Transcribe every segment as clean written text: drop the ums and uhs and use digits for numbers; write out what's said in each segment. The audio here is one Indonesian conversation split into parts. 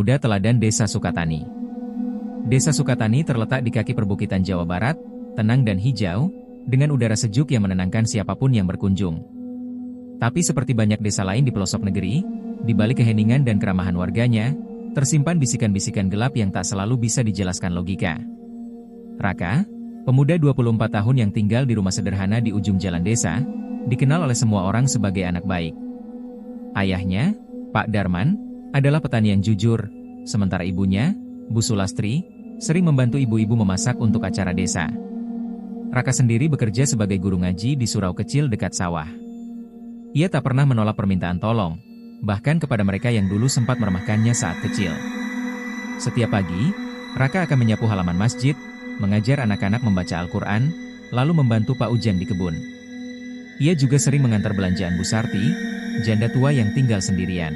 Muda Teladan Desa Sukatani. Desa Sukatani terletak di kaki perbukitan Jawa Barat, tenang dan hijau, dengan udara sejuk yang menenangkan siapapun yang berkunjung. Tapi seperti banyak desa lain di pelosok negeri, di balik keheningan dan keramahan warganya, tersimpan bisikan-bisikan gelap yang tak selalu bisa dijelaskan logika. Raka, pemuda 24 tahun yang tinggal di rumah sederhana di ujung jalan desa, dikenal oleh semua orang sebagai anak baik. Ayahnya, Pak Darman, adalah petani yang jujur, sementara ibunya, Bu Sulastri, sering membantu ibu-ibu memasak untuk acara desa. Raka sendiri bekerja sebagai guru ngaji di surau kecil dekat sawah. Ia tak pernah menolak permintaan tolong, bahkan kepada mereka yang dulu sempat meremehkannya saat kecil. Setiap pagi, Raka akan menyapu halaman masjid, mengajar anak-anak membaca Al-Quran, lalu membantu Pak Ujang di kebun. Ia juga sering mengantar belanjaan Bu Sarti, janda tua yang tinggal sendirian.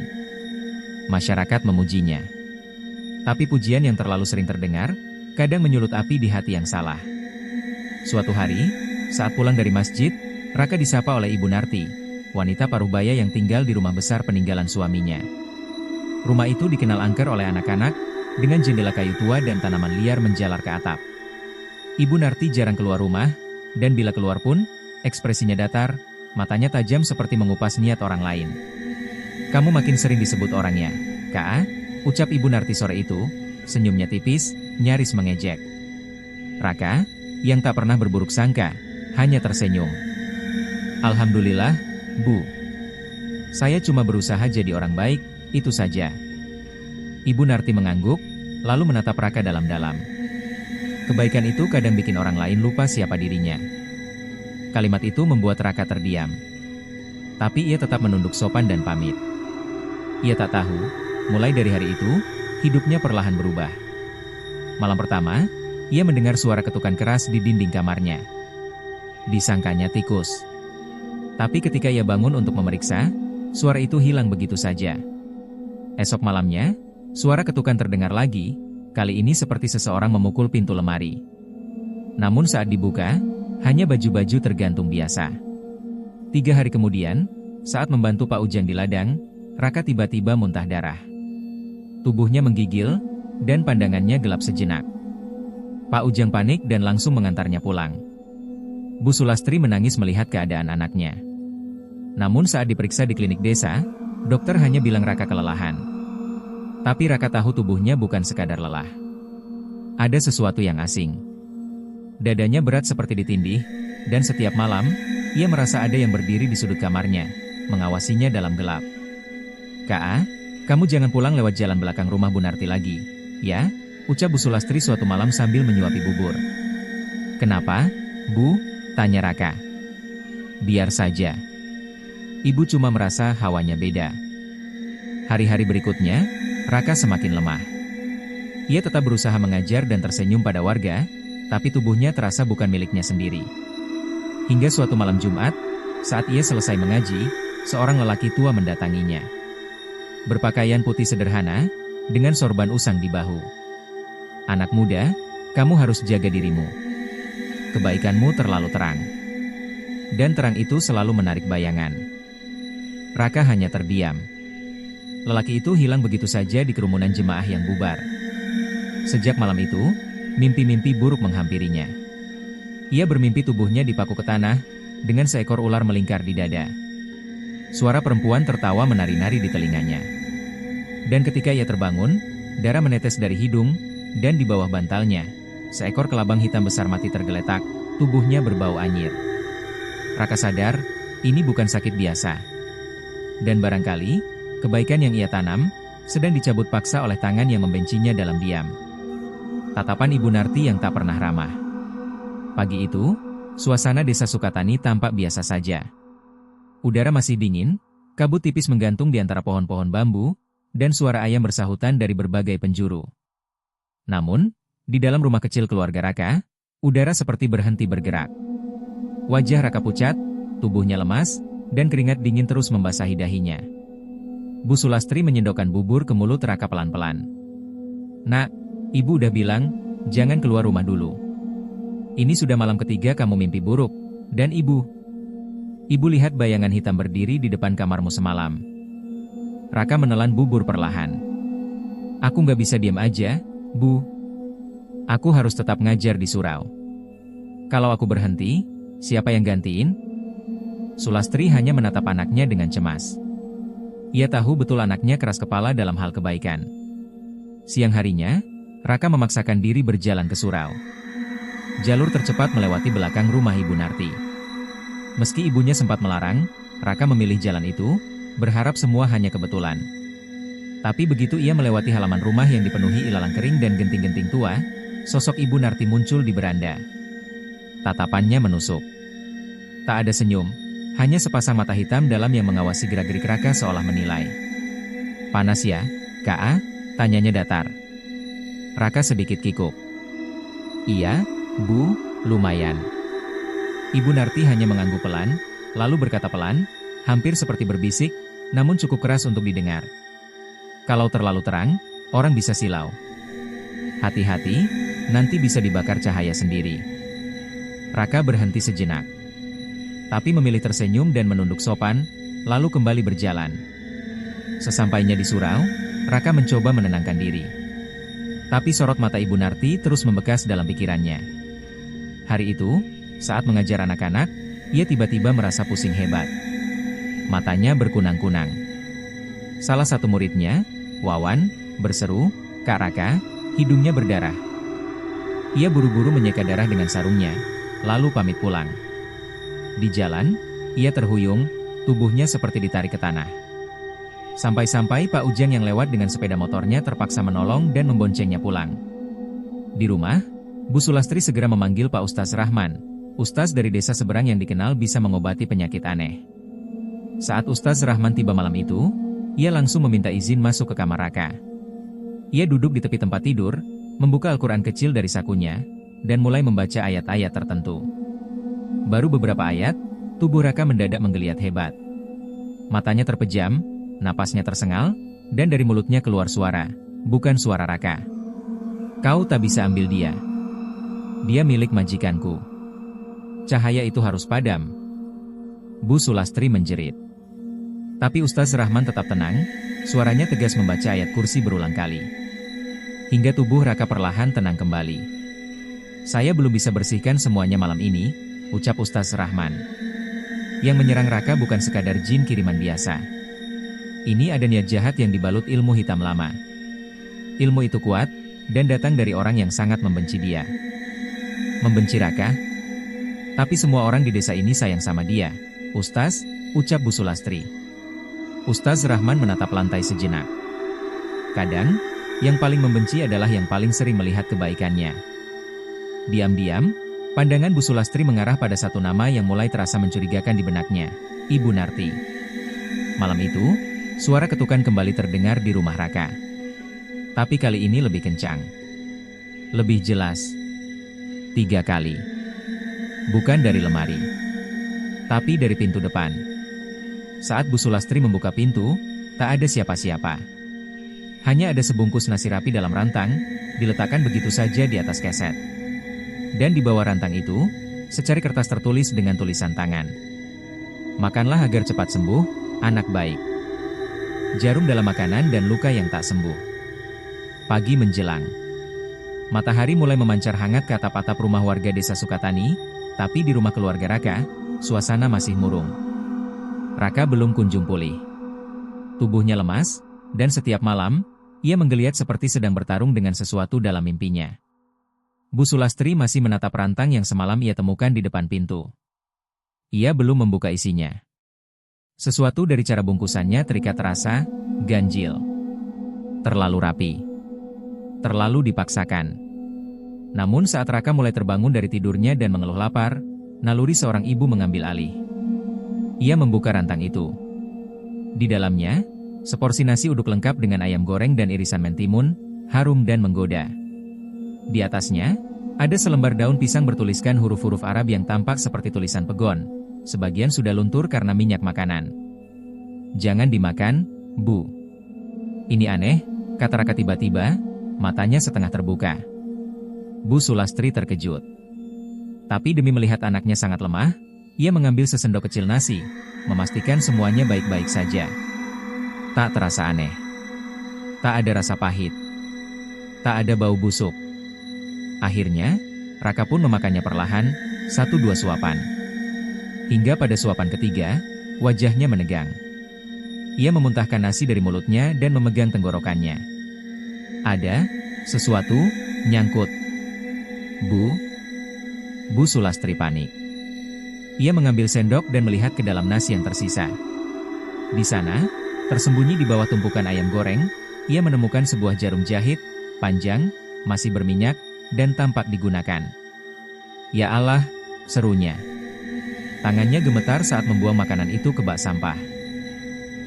Masyarakat memujinya. Tapi pujian yang terlalu sering terdengar, kadang menyulut api di hati yang salah. Suatu hari, saat pulang dari masjid, Raka disapa oleh Ibu Narti, wanita parubaya yang tinggal di rumah besar peninggalan suaminya. Rumah itu dikenal angker oleh anak-anak, dengan jendela kayu tua dan tanaman liar menjalar ke atap. Ibu Narti jarang keluar rumah, dan bila keluar pun, ekspresinya datar, matanya tajam seperti mengupas niat orang lain. "Kamu makin sering disebut orangnya, Kak," ucap Ibu Narti sore itu, senyumnya tipis, nyaris mengejek. Raka, yang tak pernah berburuk sangka, hanya tersenyum. "Alhamdulillah, Bu. Saya cuma berusaha jadi orang baik, itu saja." Ibu Narti mengangguk, lalu menatap Raka dalam-dalam. Kebaikan itu kadang bikin orang lain lupa siapa dirinya. Kalimat itu membuat Raka terdiam. Tapi ia tetap menunduk sopan dan pamit. Ia tak tahu, mulai dari hari itu, hidupnya perlahan berubah. Malam pertama, ia mendengar suara ketukan keras di dinding kamarnya. Disangkanya tikus. Tapi ketika ia bangun untuk memeriksa, suara itu hilang begitu saja. Esok malamnya, suara ketukan terdengar lagi, kali ini seperti seseorang memukul pintu lemari. Namun saat dibuka, hanya baju-baju tergantung biasa. 3 hari kemudian, saat membantu Pak Ujang di ladang, Raka tiba-tiba muntah darah. Tubuhnya menggigil, dan pandangannya gelap sejenak. Pak Ujang panik dan langsung mengantarnya pulang. Bu Sulastri menangis melihat keadaan anaknya. Namun saat diperiksa di klinik desa, dokter hanya bilang Raka kelelahan. Tapi Raka tahu tubuhnya bukan sekadar lelah. Ada sesuatu yang asing. Dadanya berat seperti ditindih, dan setiap malam, ia merasa ada yang berdiri di sudut kamarnya, mengawasinya dalam gelap. "Kak, kamu jangan pulang lewat jalan belakang rumah Bu Narti lagi, ya?" ucap Bu Sulastri suatu malam sambil menyuapi bubur. "Kenapa, Bu?" tanya Raka. "Biar saja. Ibu cuma merasa hawanya beda." Hari-hari berikutnya, Raka semakin lemah. Ia tetap berusaha mengajar dan tersenyum pada warga, tapi tubuhnya terasa bukan miliknya sendiri. Hingga suatu malam Jumat, saat ia selesai mengaji, seorang lelaki tua mendatanginya. Berpakaian putih sederhana, dengan sorban usang di bahu. "Anak muda, kamu harus jaga dirimu. Kebaikanmu terlalu terang." Dan terang itu selalu menarik bayangan. Raka hanya terdiam. Lelaki itu hilang begitu saja di kerumunan jemaah yang bubar. Sejak malam itu, mimpi-mimpi buruk menghampirinya. Ia bermimpi tubuhnya dipaku ke tanah, dengan seekor ular melingkar di dada. Suara perempuan tertawa menari-nari di telinganya. Dan ketika ia terbangun, darah menetes dari hidung, dan di bawah bantalnya, seekor kelabang hitam besar mati tergeletak, tubuhnya berbau anyir. Raka sadar, ini bukan sakit biasa. Dan barangkali, kebaikan yang ia tanam, sedang dicabut paksa oleh tangan yang membencinya dalam diam. Tatapan Ibu Narti yang tak pernah ramah. Pagi itu, suasana desa Sukatani tampak biasa saja. Udara masih dingin, kabut tipis menggantung di antara pohon-pohon bambu, dan suara ayam bersahutan dari berbagai penjuru. Namun, di dalam rumah kecil keluarga Raka, udara seperti berhenti bergerak. Wajah Raka pucat, tubuhnya lemas, dan keringat dingin terus membasahi dahinya. Bu Sulastri menyendokkan bubur ke mulut Raka pelan-pelan. "Nak, Ibu udah bilang, jangan keluar rumah dulu. Ini sudah malam ketiga kamu mimpi buruk, dan Ibu lihat bayangan hitam berdiri di depan kamarmu semalam." Raka menelan bubur perlahan. Aku nggak bisa diam aja, Bu. Aku harus tetap ngajar di surau. Kalau aku berhenti, siapa yang gantiin? Sulastri hanya menatap anaknya dengan cemas. Ia tahu betul anaknya keras kepala dalam hal kebaikan. Siang harinya, Raka memaksakan diri berjalan ke surau. Jalur tercepat melewati belakang rumah Ibu Narti. Meski ibunya sempat melarang, Raka memilih jalan itu, berharap semua hanya kebetulan. Tapi begitu ia melewati halaman rumah yang dipenuhi ilalang kering dan genting-genting tua, sosok Ibu Narti muncul di beranda. Tatapannya menusuk. Tak ada senyum, hanya sepasang mata hitam dalam yang mengawasi gerak-gerik Raka seolah menilai. "Panas ya, Ka?" tanyanya datar. Raka sedikit kikuk. "Iya, Bu, lumayan." Ibu Narti hanya mengangguk pelan, lalu berkata pelan, hampir seperti berbisik, namun cukup keras untuk didengar. "Kalau terlalu terang, orang bisa silau. Hati-hati, nanti bisa dibakar cahaya sendiri." Raka berhenti sejenak. Tapi memilih tersenyum dan menunduk sopan, lalu kembali berjalan. Sesampainya di surau, Raka mencoba menenangkan diri. Tapi sorot mata Ibu Narti terus membekas dalam pikirannya. Hari itu, saat mengajar anak-anak, ia tiba-tiba merasa pusing hebat. Matanya berkunang-kunang. Salah satu muridnya, Wawan, berseru, "Kak Raka," hidungnya berdarah. Ia buru-buru menyeka darah dengan sarungnya, lalu pamit pulang. Di jalan, ia terhuyung, tubuhnya seperti ditarik ke tanah. Sampai-sampai Pak Ujang yang lewat dengan sepeda motornya terpaksa menolong dan memboncengnya pulang. Di rumah, Bu Sulastri segera memanggil Pak Ustaz Rahman, ustaz dari desa seberang yang dikenal bisa mengobati penyakit aneh. Saat Ustaz Rahman tiba malam itu, ia langsung meminta izin masuk ke kamar Raka. Ia duduk di tepi tempat tidur, membuka Al-Quran kecil dari sakunya, dan mulai membaca ayat-ayat tertentu. Baru beberapa ayat, tubuh Raka mendadak menggeliat hebat. Matanya terpejam, napasnya tersengal, dan dari mulutnya keluar suara, bukan suara Raka. "Kau tak bisa ambil dia. Dia milik majikanku. Cahaya itu harus padam." Bu Sulastri menjerit. Tapi Ustaz Rahman tetap tenang, suaranya tegas membaca ayat kursi berulang kali. Hingga tubuh Raka perlahan tenang kembali. "Saya belum bisa bersihkan semuanya malam ini," ucap Ustaz Rahman. Yang menyerang Raka bukan sekadar jin kiriman biasa. Ini ada niat jahat yang dibalut ilmu hitam lama. Ilmu itu kuat, dan datang dari orang yang sangat membenci dia. "Membenci Raka? Tapi semua orang di desa ini sayang sama dia, Ustaz," ucap Bu Sulastri. Ustaz Rahman menatap lantai sejenak. Kadang, yang paling membenci adalah yang paling sering melihat kebaikannya. Diam-diam, pandangan Bu Sulastri mengarah pada satu nama yang mulai terasa mencurigakan di benaknya, Ibu Narti. Malam itu, suara ketukan kembali terdengar di rumah Raka. Tapi kali ini lebih kencang. Lebih jelas. 3 kali. Bukan dari lemari, tapi dari pintu depan. Saat Bu Sulastri membuka pintu, tak ada siapa-siapa. Hanya ada sebungkus nasi rapi dalam rantang, diletakkan begitu saja di atas keset. Dan di bawah rantang itu, secari kertas tertulis dengan tulisan tangan. "Makanlah agar cepat sembuh, anak baik. Jarum dalam makanan dan luka yang tak sembuh." Pagi menjelang. Matahari mulai memancar hangat ke atap-atap rumah warga desa Sukatani, tapi di rumah keluarga Raka, suasana masih murung. Raka belum kunjung pulih. Tubuhnya lemas, dan setiap malam, ia menggeliat seperti sedang bertarung dengan sesuatu dalam mimpinya. Bu Sulastri masih menatap rantang yang semalam ia temukan di depan pintu. Ia belum membuka isinya. Sesuatu dari cara bungkusannya terikat terasa ganjil. Terlalu rapi. Terlalu dipaksakan. Namun saat Raka mulai terbangun dari tidurnya dan mengeluh lapar, naluri seorang ibu mengambil alih. Ia membuka rantang itu. Di dalamnya, seporsi nasi uduk lengkap dengan ayam goreng dan irisan mentimun, harum dan menggoda. Di atasnya, ada selembar daun pisang bertuliskan huruf-huruf Arab yang tampak seperti tulisan pegon. Sebagian sudah luntur karena minyak makanan. "Jangan dimakan, Bu." "Ini aneh," kata Raka tiba-tiba, matanya setengah terbuka. Bu Sulastri terkejut. Tapi demi melihat anaknya sangat lemah, ia mengambil sesendok kecil nasi, memastikan semuanya baik-baik saja. Tak terasa aneh. Tak ada rasa pahit. Tak ada bau busuk. Akhirnya, Raka pun memakannya perlahan, 1-2 suapan. Hingga pada suapan ketiga, wajahnya menegang. Ia memuntahkan nasi dari mulutnya dan memegang tenggorokannya. Ada sesuatu nyangkut. Bu Sulastri panik. Ia mengambil sendok dan melihat ke dalam nasi yang tersisa. Di sana, tersembunyi di bawah tumpukan ayam goreng, ia menemukan sebuah jarum jahit, panjang, masih berminyak, dan tampak digunakan. Ya Allah, serunya. Tangannya gemetar saat membuang makanan itu ke bak sampah.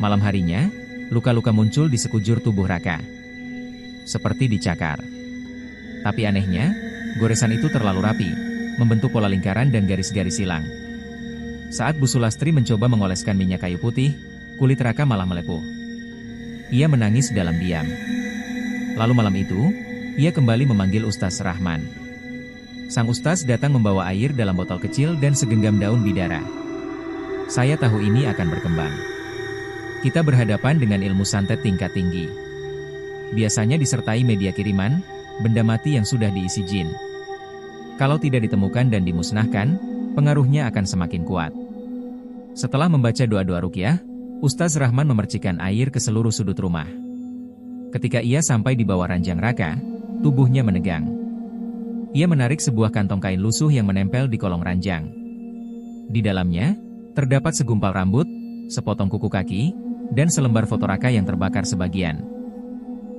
Malam harinya, luka-luka muncul di sekujur tubuh Raka. Seperti dicakar. Tapi anehnya, goresan itu terlalu rapi, membentuk pola lingkaran dan garis-garis silang. Saat Bu Sulastri mencoba mengoleskan minyak kayu putih, kulit Raka malah melepuh. Ia menangis dalam diam. Lalu malam itu, ia kembali memanggil Ustaz Rahman. Sang Ustaz datang membawa air dalam botol kecil dan segenggam daun bidara. Saya tahu ini akan berkembang. Kita berhadapan dengan ilmu santet tingkat tinggi. Biasanya disertai media kiriman, benda mati yang sudah diisi jin. Kalau tidak ditemukan dan dimusnahkan, pengaruhnya akan semakin kuat. Setelah membaca doa-doa ruqyah, Ustaz Rahman memercikkan air ke seluruh sudut rumah. Ketika ia sampai di bawah ranjang Raka, tubuhnya menegang. Ia menarik sebuah kantong kain lusuh yang menempel di kolong ranjang. Di dalamnya, terdapat segumpal rambut, sepotong kuku kaki, dan selembar foto Raka yang terbakar sebagian.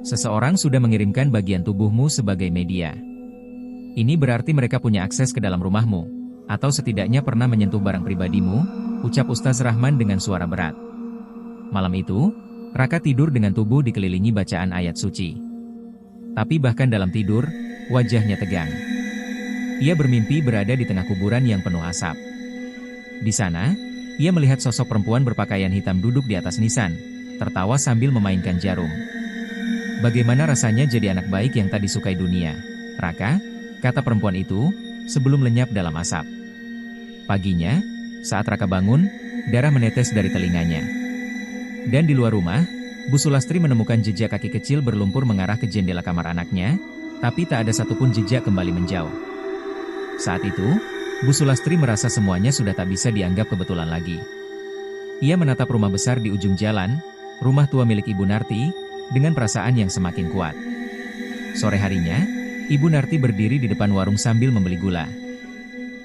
Seseorang sudah mengirimkan bagian tubuhmu sebagai media. Ini berarti mereka punya akses ke dalam rumahmu, atau setidaknya pernah menyentuh barang pribadimu, ucap Ustaz Rahman dengan suara berat. Malam itu, Raka tidur dengan tubuh dikelilingi bacaan ayat suci. Tapi bahkan dalam tidur, wajahnya tegang. Ia bermimpi berada di tengah kuburan yang penuh asap. Di sana, ia melihat sosok perempuan berpakaian hitam duduk di atas nisan, tertawa sambil memainkan jarum. Bagaimana rasanya jadi anak baik yang tak disukai dunia, Raka? Kata perempuan itu, sebelum lenyap dalam asap. Paginya, saat Raka bangun, darah menetes dari telinganya. Dan di luar rumah, Bu Sulastri menemukan jejak kaki kecil berlumpur mengarah ke jendela kamar anaknya, tapi tak ada satupun jejak kembali menjauh. Saat itu, Bu Sulastri merasa semuanya sudah tak bisa dianggap kebetulan lagi. Ia menatap rumah besar di ujung jalan, rumah tua milik Ibu Narti, dengan perasaan yang semakin kuat. Sore harinya, Ibu Narti berdiri di depan warung sambil membeli gula.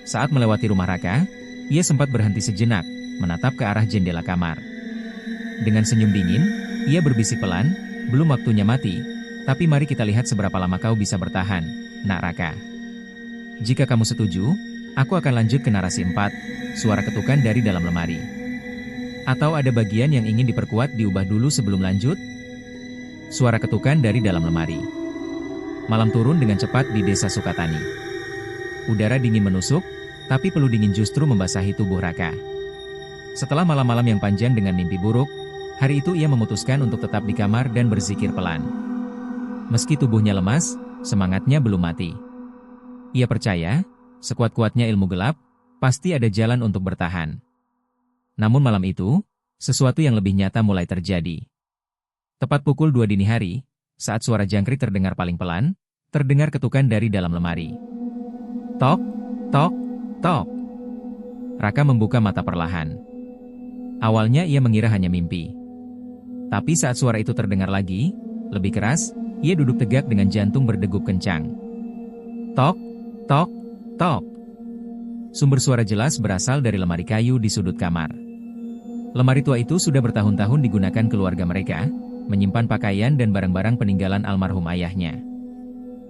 Saat melewati rumah Raka, ia sempat berhenti sejenak, menatap ke arah jendela kamar. Dengan senyum dingin, ia berbisik pelan, belum waktunya mati, tapi mari kita lihat seberapa lama kau bisa bertahan, Nak Raka. Jika kamu setuju, aku akan lanjut ke narasi 4, suara ketukan dari dalam lemari. Atau ada bagian yang ingin diperkuat diubah dulu sebelum lanjut? Suara ketukan dari dalam lemari. Malam turun dengan cepat di desa Sukatani. Udara dingin menusuk, tapi peluh dingin justru membasahi tubuh Raka. Setelah malam-malam yang panjang dengan mimpi buruk, hari itu ia memutuskan untuk tetap di kamar dan berzikir pelan. Meski tubuhnya lemas, semangatnya belum mati. Ia percaya, sekuat-kuatnya ilmu gelap, pasti ada jalan untuk bertahan. Namun malam itu, sesuatu yang lebih nyata mulai terjadi. Tepat pukul 2 dini hari, saat suara jangkrik terdengar paling pelan, terdengar ketukan dari dalam lemari. Tok, tok, tok. Raka membuka mata perlahan. Awalnya ia mengira hanya mimpi. Tapi saat suara itu terdengar lagi, lebih keras, ia duduk tegak dengan jantung berdegup kencang. Tok, tok, tok. Sumber suara jelas berasal dari lemari kayu di sudut kamar. Lemari tua itu sudah bertahun-tahun digunakan keluarga mereka, menyimpan pakaian dan barang-barang peninggalan almarhum ayahnya.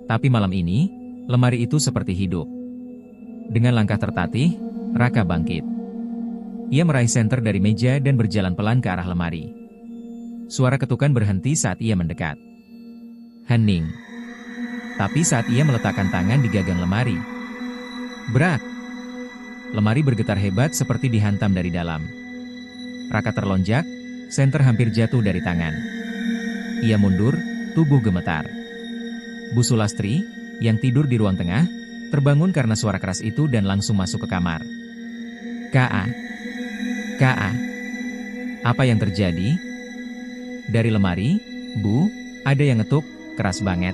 Tapi malam ini, lemari itu seperti hidup. Dengan langkah tertatih, Raka bangkit. Ia meraih senter dari meja dan berjalan pelan ke arah lemari. Suara ketukan berhenti saat ia mendekat. Hening. Tapi saat ia meletakkan tangan di gagang lemari, brak! Lemari bergetar hebat seperti dihantam dari dalam. Raka terlonjak, senter hampir jatuh dari tangan. Ia mundur, tubuh gemetar. Bu Sulastri, yang tidur di ruang tengah, terbangun karena suara keras itu dan langsung masuk ke kamar. Ka. Apa yang terjadi? Dari lemari, Bu, ada yang ngetuk, keras banget.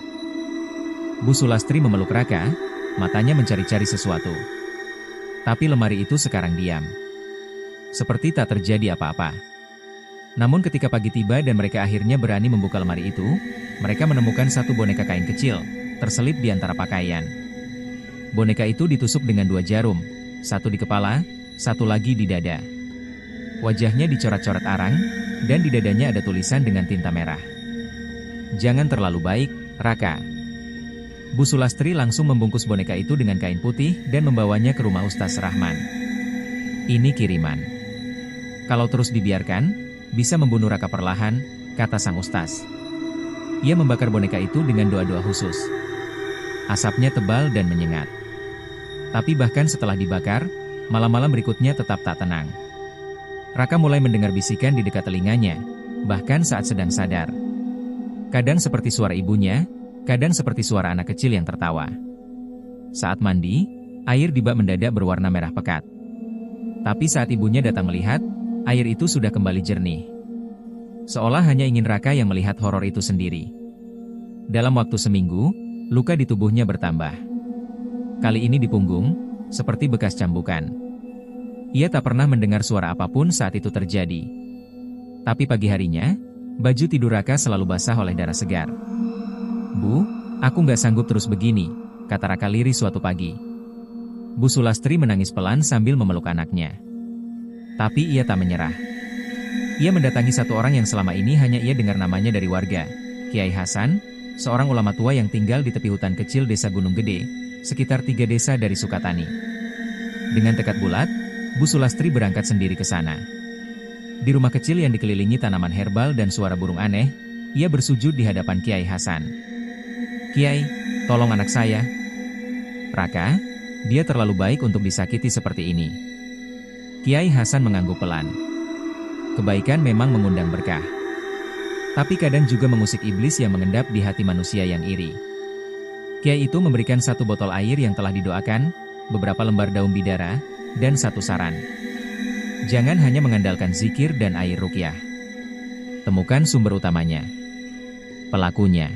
Bu Sulastri memeluk Raka, matanya mencari-cari sesuatu. Tapi lemari itu sekarang diam. Seperti tak terjadi apa-apa. Namun ketika pagi tiba dan mereka akhirnya berani membuka lemari itu, mereka menemukan satu boneka kain kecil, terselip di antara pakaian. Boneka itu ditusuk dengan 2 jarum, satu di kepala, satu lagi di dada. Wajahnya dicoret-coret arang, dan di dadanya ada tulisan dengan tinta merah. "Jangan terlalu baik, Raka." Bu Sulastri langsung membungkus boneka itu dengan kain putih dan membawanya ke rumah Ustaz Rahman. "Ini kiriman. Kalau terus dibiarkan, bisa membunuh Raka perlahan," kata sang Ustaz. Ia membakar boneka itu dengan doa-doa khusus. Asapnya tebal dan menyengat. Tapi bahkan setelah dibakar, malam-malam berikutnya tetap tak tenang. Raka mulai mendengar bisikan di dekat telinganya, bahkan saat sedang sadar. Kadang seperti suara ibunya, kadang seperti suara anak kecil yang tertawa. Saat mandi, air di bak mendadak berwarna merah pekat. Tapi saat ibunya datang melihat, air itu sudah kembali jernih. Seolah hanya ingin Raka yang melihat horor itu sendiri. Dalam waktu seminggu, luka di tubuhnya bertambah. Kali ini di punggung, seperti bekas cambukan. Ia tak pernah mendengar suara apapun saat itu terjadi. Tapi pagi harinya, baju tidur Raka selalu basah oleh darah segar. "Bu, aku nggak sanggup terus begini," kata Raka lirih suatu pagi. Bu Sulastri menangis pelan sambil memeluk anaknya. Tapi ia tak menyerah. Ia mendatangi satu orang yang selama ini hanya ia dengar namanya dari warga, Kiai Hasan, seorang ulama tua yang tinggal di tepi hutan kecil desa Gunung Gede, sekitar 3 desa dari Sukatani. Dengan tekad bulat, Bu Sulastri berangkat sendiri ke sana. Di rumah kecil yang dikelilingi tanaman herbal dan suara burung aneh, ia bersujud di hadapan Kiai Hasan. "Kiai, tolong anak saya." "Raka, dia terlalu baik untuk disakiti seperti ini." Kiai Hasan mengangguk pelan. Kebaikan memang mengundang berkah. Tapi kadang juga mengusik iblis yang mengendap di hati manusia yang iri. Kiai itu memberikan 1 botol air yang telah didoakan, beberapa lembar daun bidara, dan 1 saran. Jangan hanya mengandalkan zikir dan air ruqyah. Temukan sumber utamanya. Pelakunya.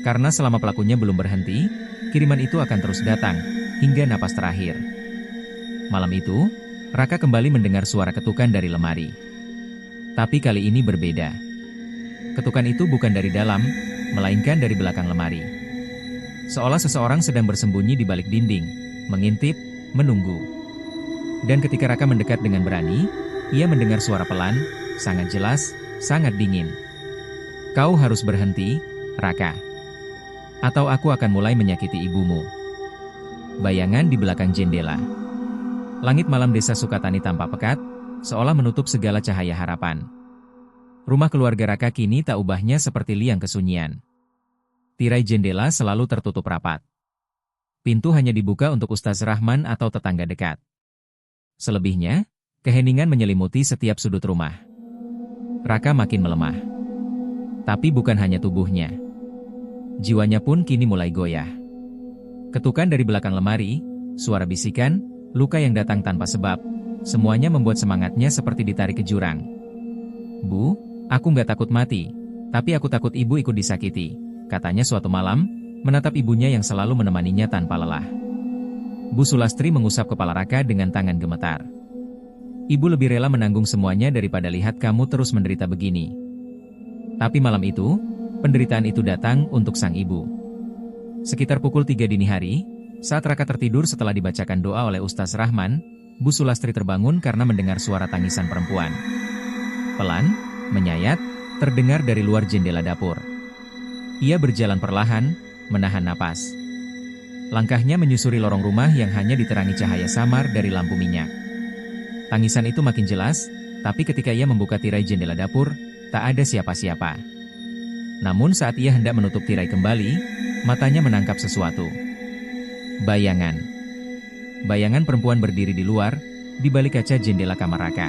Karena selama pelakunya belum berhenti, kiriman itu akan terus datang, hingga napas terakhir. Malam itu, Raka kembali mendengar suara ketukan dari lemari. Tapi kali ini berbeda. Ketukan itu bukan dari dalam, melainkan dari belakang lemari. Seolah seseorang sedang bersembunyi di balik dinding, mengintip, menunggu. Dan ketika Raka mendekat dengan berani, ia mendengar suara pelan, sangat jelas, sangat dingin. "Kau harus berhenti, Raka. Atau aku akan mulai menyakiti ibumu." Bayangan di belakang jendela. Langit malam desa Sukatani tampak pekat, seolah menutup segala cahaya harapan. Rumah keluarga Raka kini tak ubahnya seperti liang kesunyian. Tirai jendela selalu tertutup rapat. Pintu hanya dibuka untuk Ustaz Rahman atau tetangga dekat. Selebihnya, keheningan menyelimuti setiap sudut rumah. Raka makin melemah. Tapi bukan hanya tubuhnya. Jiwanya pun kini mulai goyah. Ketukan dari belakang lemari, suara bisikan, luka yang datang tanpa sebab, semuanya membuat semangatnya seperti ditarik ke jurang. "Bu, aku nggak takut mati, tapi aku takut ibu ikut disakiti," katanya suatu malam, menatap ibunya yang selalu menemaninya tanpa lelah. Bu Sulastri mengusap kepala Raka dengan tangan gemetar. "Ibu lebih rela menanggung semuanya daripada lihat kamu terus menderita begini." Tapi malam itu, penderitaan itu datang untuk sang ibu. Sekitar pukul 3 dini hari, saat Raka tertidur setelah dibacakan doa oleh Ustaz Rahman, Bu Sulastri terbangun karena mendengar suara tangisan perempuan. Pelan, menyayat, terdengar dari luar jendela dapur. Ia berjalan perlahan, menahan napas. Langkahnya menyusuri lorong rumah yang hanya diterangi cahaya samar dari lampu minyak. Tangisan itu makin jelas, tapi ketika ia membuka tirai jendela dapur, tak ada siapa-siapa. Namun saat ia hendak menutup tirai kembali, matanya menangkap sesuatu. Bayangan. Bayangan perempuan berdiri di luar, di balik kaca jendela kamar Raka.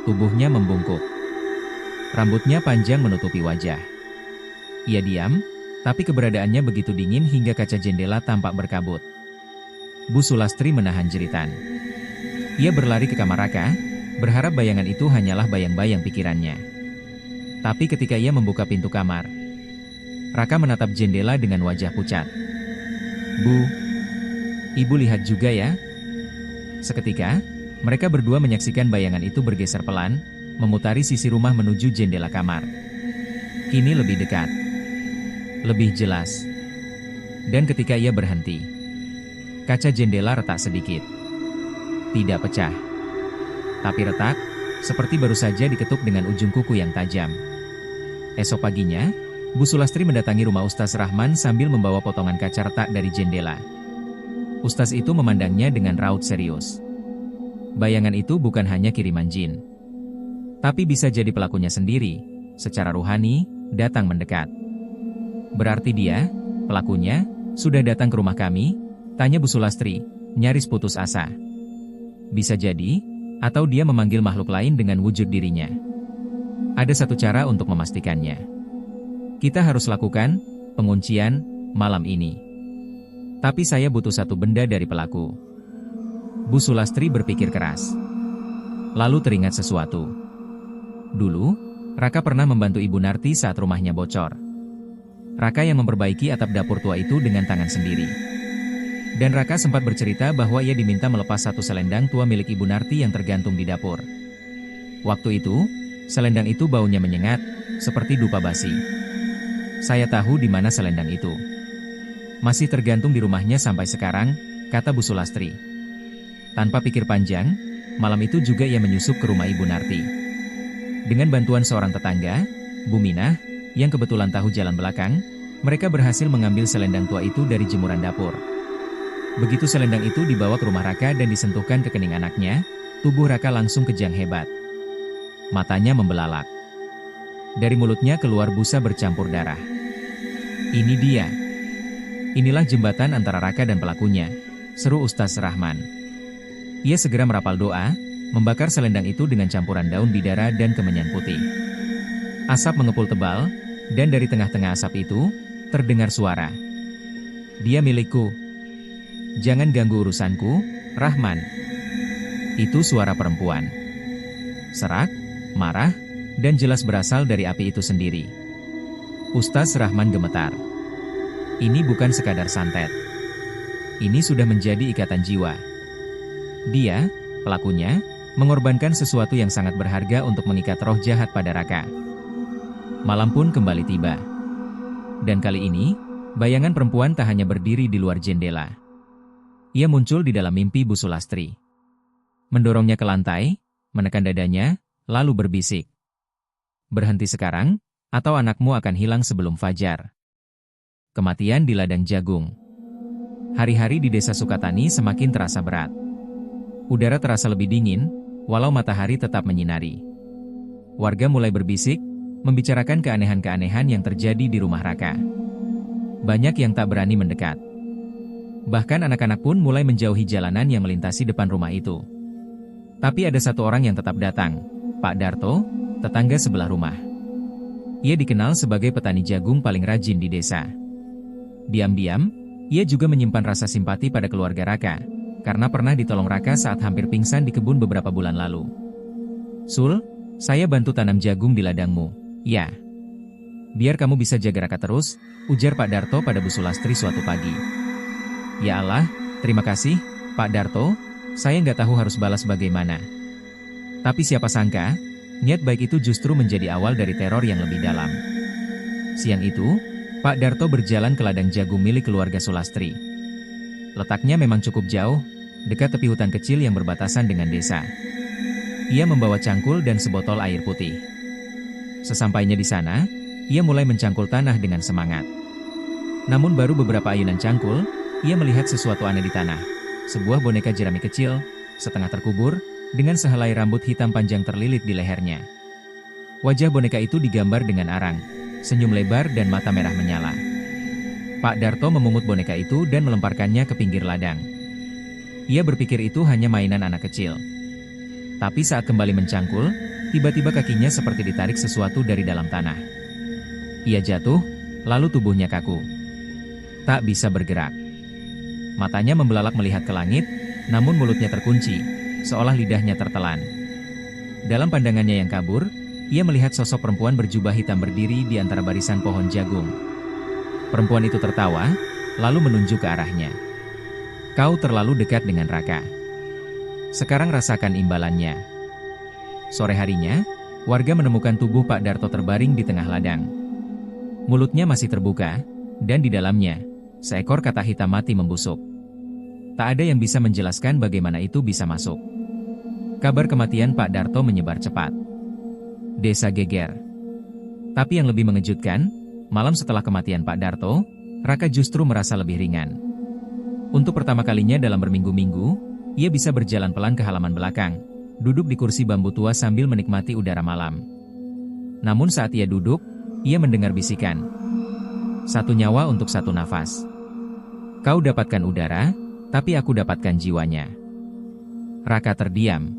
Tubuhnya membungkuk. Rambutnya panjang menutupi wajah. Ia diam, tapi keberadaannya begitu dingin hingga kaca jendela tampak berkabut. Bu Sulastri menahan jeritan. Ia berlari ke kamar Raka, berharap bayangan itu hanyalah bayang-bayang pikirannya. Tapi ketika ia membuka pintu kamar, Raka menatap jendela dengan wajah pucat. Bu, ibu lihat juga ya. Seketika, mereka berdua menyaksikan bayangan itu bergeser pelan, memutari sisi rumah menuju jendela kamar. Kini lebih dekat. Lebih jelas. Dan ketika ia berhenti, kaca jendela retak sedikit. Tidak pecah. Tapi retak, seperti baru saja diketuk dengan ujung kuku yang tajam. Esok paginya, Bu Sulastri mendatangi rumah Ustaz Rahman sambil membawa potongan kaca retak dari jendela. Ustaz itu memandangnya dengan raut serius. Bayangan itu bukan hanya kiriman jin, tapi bisa jadi pelakunya sendiri, secara ruhani, datang mendekat. Berarti dia, pelakunya, sudah datang ke rumah kami? Tanya Bu Sulastri, nyaris putus asa. Bisa jadi, atau dia memanggil makhluk lain dengan wujud dirinya. Ada satu cara untuk memastikannya. Kita harus lakukan penguncian malam ini. Tapi saya butuh satu benda dari pelaku. Bu Sulastri berpikir keras. Lalu teringat sesuatu. Dulu, Raka pernah membantu Ibu Narti saat rumahnya bocor. Raka yang memperbaiki atap dapur tua itu dengan tangan sendiri. Dan Raka sempat bercerita bahwa ia diminta melepas satu selendang tua milik Ibu Narti yang tergantung di dapur. Waktu itu, selendang itu baunya menyengat, seperti dupa basi. Saya tahu di mana selendang itu. Masih tergantung di rumahnya sampai sekarang, kata Bu Sulastri. Tanpa pikir panjang, malam itu juga ia menyusup ke rumah Ibu Narti. Dengan bantuan seorang tetangga, Bu Minah, yang kebetulan tahu jalan belakang, mereka berhasil mengambil selendang tua itu dari jemuran dapur. Begitu selendang itu dibawa ke rumah Raka dan disentuhkan ke kening anaknya, tubuh Raka langsung kejang hebat. Matanya membelalak. Dari mulutnya keluar busa bercampur darah. Ini dia. Inilah jembatan antara Raka dan pelakunya, seru Ustaz Rahman. Ia segera merapal doa, membakar selendang itu dengan campuran daun bidara dan kemenyan putih. Asap mengepul tebal, dan dari tengah-tengah asap itu, terdengar suara. Dia milikku. Jangan ganggu urusanku, Rahman. Itu suara perempuan. Serak, marah, dan jelas berasal dari api itu sendiri. Ustaz Rahman gemetar. Ini bukan sekadar santet. Ini sudah menjadi ikatan jiwa. Dia, pelakunya, mengorbankan sesuatu yang sangat berharga untuk mengikat roh jahat pada Raka. Malam pun kembali tiba. Dan kali ini, bayangan perempuan tak hanya berdiri di luar jendela. Ia muncul di dalam mimpi Bu Sulastri. Mendorongnya ke lantai, menekan dadanya, lalu berbisik. Berhenti sekarang, atau anakmu akan hilang sebelum fajar. Kematian di ladang jagung. Hari-hari di desa Sukatani semakin terasa berat. Udara terasa lebih dingin, walau matahari tetap menyinari. Warga mulai berbisik, membicarakan keanehan-keanehan yang terjadi di rumah Raka. Banyak yang tak berani mendekat. Bahkan anak-anak pun mulai menjauhi jalanan yang melintasi depan rumah itu. Tapi ada satu orang yang tetap datang, Pak Darto, tetangga sebelah rumah. Ia dikenal sebagai petani jagung paling rajin di desa. Diam-diam, ia juga menyimpan rasa simpati pada keluarga Raka, karena pernah ditolong Raka saat hampir pingsan di kebun beberapa bulan lalu. Sul, saya bantu tanam jagung di ladangmu. Ya. Biar kamu bisa jaga Raka terus, ujar Pak Darto pada Bu Sulastri suatu pagi. Ya Allah, terima kasih, Pak Darto, saya nggak tahu harus balas bagaimana. Tapi siapa sangka, niat baik itu justru menjadi awal dari teror yang lebih dalam. Siang itu, Pak Darto berjalan ke ladang jagung milik keluarga Sulastri. Letaknya memang cukup jauh, dekat tepi hutan kecil yang berbatasan dengan desa. Ia membawa cangkul dan sebotol air putih. Sesampainya di sana, ia mulai mencangkul tanah dengan semangat. Namun baru beberapa ayunan cangkul, ia melihat sesuatu aneh di tanah. Sebuah boneka jerami kecil, setengah terkubur, dengan sehelai rambut hitam panjang terlilit di lehernya. Wajah boneka itu digambar dengan arang, senyum lebar dan mata merah menyala. Pak Darto memungut boneka itu dan melemparkannya ke pinggir ladang. Ia berpikir itu hanya mainan anak kecil. Tapi saat kembali mencangkul, tiba-tiba kakinya seperti ditarik sesuatu dari dalam tanah. Ia jatuh, lalu tubuhnya kaku. Tak bisa bergerak. Matanya membelalak melihat ke langit, namun mulutnya terkunci, seolah lidahnya tertelan. Dalam pandangannya yang kabur, ia melihat sosok perempuan berjubah hitam berdiri di antara barisan pohon jagung. Perempuan itu tertawa, lalu menunjuk ke arahnya. Kau terlalu dekat dengan Raka. Sekarang rasakan imbalannya. Sore harinya, warga menemukan tubuh Pak Darto terbaring di tengah ladang. Mulutnya masih terbuka, dan di dalamnya, seekor kata hitam mati membusuk. Tak ada yang bisa menjelaskan bagaimana itu bisa masuk. Kabar kematian Pak Darto menyebar cepat. Desa geger. Tapi yang lebih mengejutkan, malam setelah kematian Pak Darto, Raka justru merasa lebih ringan. Untuk pertama kalinya dalam berminggu-minggu, ia bisa berjalan pelan ke halaman belakang, duduk di kursi bambu tua sambil menikmati udara malam. Namun saat ia duduk, ia mendengar bisikan. Satu nyawa untuk satu nafas. Kau dapatkan udara, tapi aku dapatkan jiwanya. Raka terdiam.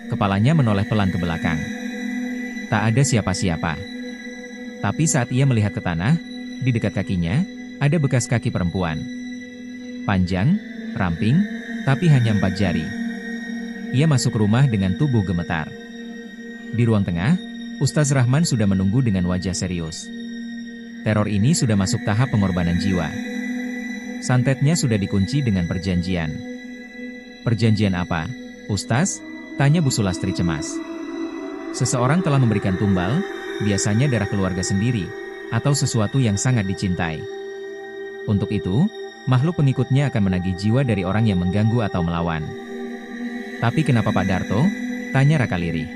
Kepalanya menoleh pelan ke belakang. Tak ada siapa-siapa. Tapi saat ia melihat ke tanah, di dekat kakinya, ada bekas kaki perempuan. Panjang, ramping, tapi hanya 4 jari. Ia masuk rumah dengan tubuh gemetar. Di ruang tengah, Ustaz Rahman sudah menunggu dengan wajah serius. Teror ini sudah masuk tahap pengorbanan jiwa. Santetnya sudah dikunci dengan perjanjian. Perjanjian apa, Ustaz? Tanya Bu Sulastri cemas. Seseorang telah memberikan tumbal, biasanya darah keluarga sendiri, atau sesuatu yang sangat dicintai. Untuk itu, makhluk pengikutnya akan menagih jiwa dari orang yang mengganggu atau melawan. Tapi kenapa Pak Darto? Tanya Raka lirih.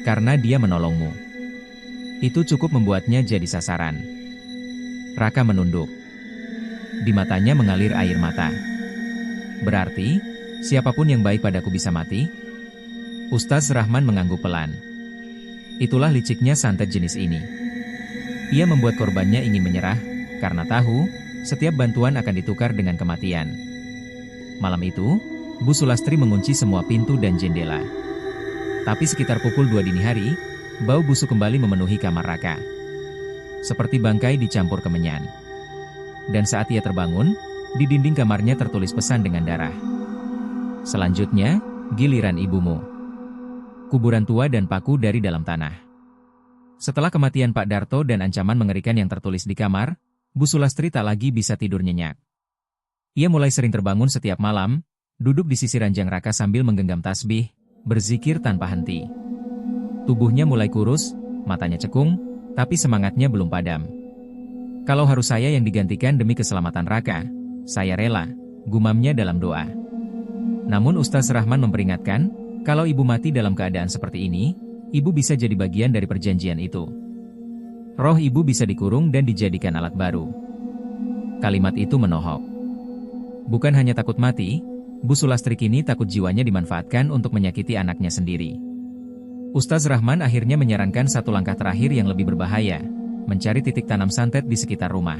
Karena dia menolongmu. Itu cukup membuatnya jadi sasaran. Raka menunduk. Di matanya mengalir air mata. Berarti, siapapun yang baik padaku bisa mati? Ustaz Rahman mengangguk pelan. Itulah liciknya santet jenis ini. Ia membuat korbannya ingin menyerah, karena tahu, setiap bantuan akan ditukar dengan kematian. Malam itu, Bu Sulastri mengunci semua pintu dan jendela. Tapi sekitar pukul 2 dini hari, bau busuk kembali memenuhi kamar Raka. Seperti bangkai dicampur kemenyan. Dan saat ia terbangun, di dinding kamarnya tertulis pesan dengan darah. Selanjutnya, giliran ibumu. Kuburan tua dan paku dari dalam tanah. Setelah kematian Pak Darto dan ancaman mengerikan yang tertulis di kamar, Bu Sulastri tak lagi bisa tidur nyenyak. Ia mulai sering terbangun setiap malam, duduk di sisi ranjang Raka sambil menggenggam tasbih, berzikir tanpa henti. Tubuhnya mulai kurus, matanya cekung, tapi semangatnya belum padam. Kalau harus saya yang digantikan demi keselamatan Raka, saya rela, gumamnya dalam doa. Namun Ustaz Rahman memperingatkan, kalau ibu mati dalam keadaan seperti ini, ibu bisa jadi bagian dari perjanjian itu. Roh ibu bisa dikurung dan dijadikan alat baru. Kalimat itu menohok. Bukan hanya takut mati, Bu Sulastri kini takut jiwanya dimanfaatkan untuk menyakiti anaknya sendiri. Ustaz Rahman akhirnya menyarankan satu langkah terakhir yang lebih berbahaya, mencari titik tanam santet di sekitar rumah.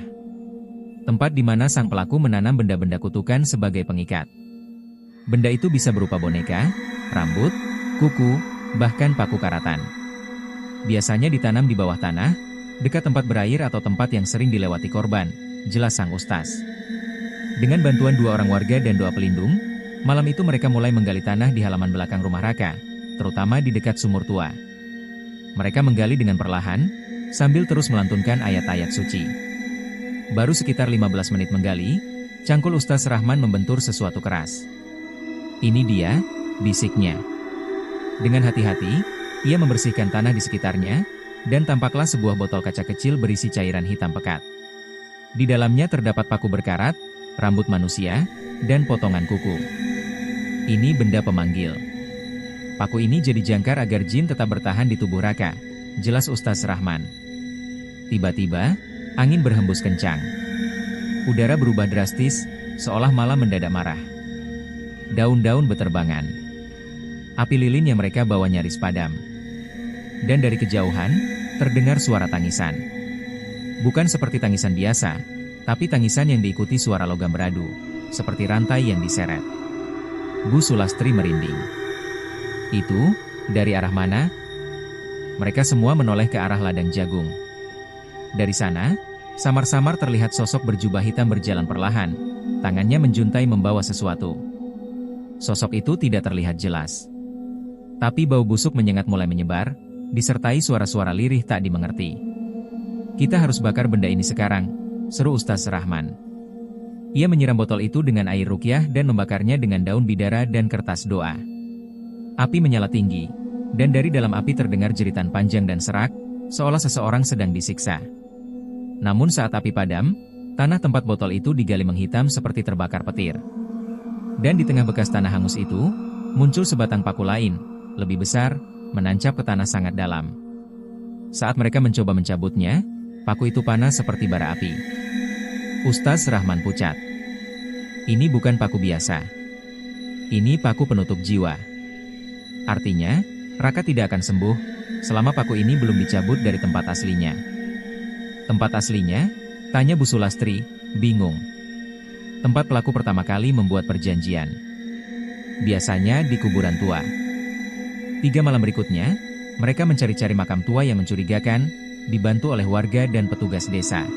Tempat di mana sang pelaku menanam benda-benda kutukan sebagai pengikat. Benda itu bisa berupa boneka, rambut, kuku, bahkan paku karatan. Biasanya ditanam di bawah tanah, dekat tempat berair atau tempat yang sering dilewati korban, jelas sang ustaz. Dengan bantuan 2 orang warga dan doa pelindung, malam itu mereka mulai menggali tanah di halaman belakang rumah Raka, terutama di dekat sumur tua. Mereka menggali dengan perlahan, sambil terus melantunkan ayat-ayat suci. Baru sekitar 15 menit menggali, cangkul Ustaz Rahman membentur sesuatu keras. Ini dia, bisiknya. Dengan hati-hati, ia membersihkan tanah di sekitarnya, dan tampaklah sebuah botol kaca kecil berisi cairan hitam pekat. Di dalamnya terdapat paku berkarat, rambut manusia, dan potongan kuku. Ini benda pemanggil. Paku ini jadi jangkar agar jin tetap bertahan di tubuh Raka, jelas Ustaz Rahman. Tiba-tiba, angin berhembus kencang. Udara berubah drastis, seolah malam mendadak marah. Daun-daun beterbangan. Api lilin yang mereka bawa nyaris padam. Dan dari kejauhan, terdengar suara tangisan. Bukan seperti tangisan biasa, tapi tangisan yang diikuti suara logam beradu, seperti rantai yang diseret. Bu Sulastri merinding. Itu, dari arah mana? Mereka semua menoleh ke arah ladang jagung. Dari sana, samar-samar terlihat sosok berjubah hitam berjalan perlahan, tangannya menjuntai membawa sesuatu. Sosok itu tidak terlihat jelas. Tapi bau busuk menyengat mulai menyebar, disertai suara-suara lirih tak dimengerti. Kita harus bakar benda ini sekarang, seru Ustaz Rahman. Ia menyiram botol itu dengan air ruqyah dan membakarnya dengan daun bidara dan kertas doa. Api menyala tinggi, dan dari dalam api terdengar jeritan panjang dan serak, seolah seseorang sedang disiksa. Namun saat api padam, tanah tempat botol itu digali menghitam seperti terbakar petir. Dan di tengah bekas tanah hangus itu, muncul sebatang paku lain, lebih besar, menancap ke tanah sangat dalam. Saat mereka mencoba mencabutnya, paku itu panas seperti bara api. Ustaz Rahman pucat. Ini bukan paku biasa. Ini paku penutup jiwa. Artinya, Raka tidak akan sembuh, selama paku ini belum dicabut dari tempat aslinya. Tempat aslinya? Tanya Bu Sulastri, bingung. Tempat pelaku pertama kali membuat perjanjian. Biasanya di kuburan tua. 3 malam berikutnya, mereka mencari-cari makam tua yang mencurigakan, dibantu oleh warga dan petugas desa.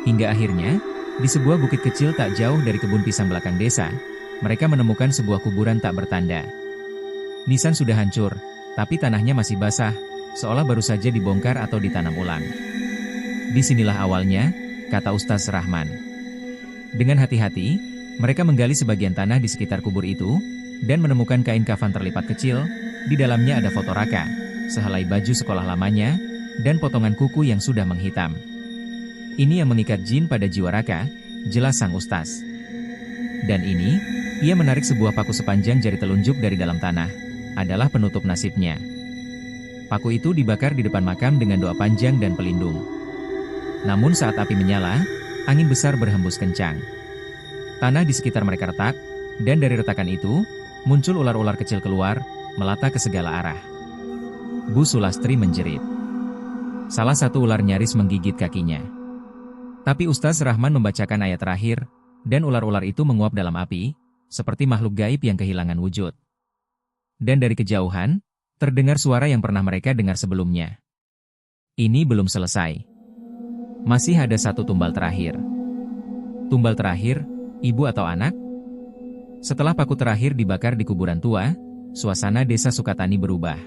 Hingga akhirnya, di sebuah bukit kecil tak jauh dari kebun pisang belakang desa, mereka menemukan sebuah kuburan tak bertanda. Nisan sudah hancur, tapi tanahnya masih basah, seolah baru saja dibongkar atau ditanam ulang. Disinilah awalnya, kata Ustaz Rahman. Dengan hati-hati, mereka menggali sebagian tanah di sekitar kubur itu, dan menemukan kain kafan terlipat kecil, di dalamnya ada foto Raka, sehelai baju sekolah lamanya, dan potongan kuku yang sudah menghitam. Ini yang mengikat jin pada jiwa Raka, jelas sang Ustaz. Dan ini, ia menarik sebuah paku sepanjang jari telunjuk dari dalam tanah, adalah penutup nasibnya. Paku itu dibakar di depan makam dengan doa panjang dan pelindung. Namun saat api menyala, angin besar berhembus kencang. Tanah di sekitar mereka retak, dan dari retakan itu, muncul ular-ular kecil keluar, melata ke segala arah. Bu Sulastri menjerit. Salah satu ular nyaris menggigit kakinya. Tapi Ustaz Rahman membacakan ayat terakhir, dan ular-ular itu menguap dalam api, seperti makhluk gaib yang kehilangan wujud. Dan dari kejauhan, terdengar suara yang pernah mereka dengar sebelumnya. Ini belum selesai. Masih ada satu tumbal terakhir. Tumbal terakhir, ibu atau anak? Setelah paku terakhir dibakar di kuburan tua, suasana desa Sukatani berubah.